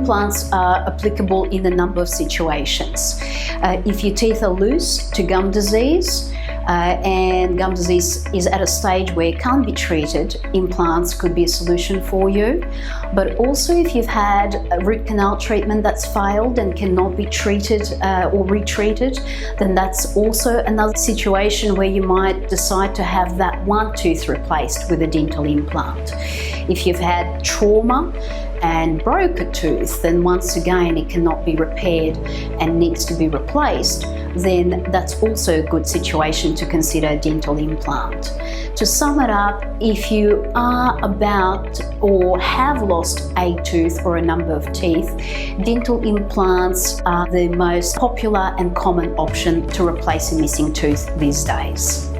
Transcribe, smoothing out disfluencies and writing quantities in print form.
implants are applicable in a number of situations. If your teeth are loose to gum disease, and gum disease is at a stage where it can't be treated, implants could be a solution for you. But also if you've had a root canal treatment that's failed and cannot be treated or retreated, then that's also another situation where you might decide to have that one tooth replaced with a dental implant. If you've had trauma and broke a tooth, then once again it cannot be repaired and needs to be replaced, then that's also a good situation to consider a dental implant. To sum it up, if you are about or have lost a tooth or a number of teeth, dental implants are the most popular and common option to replace a missing tooth these days.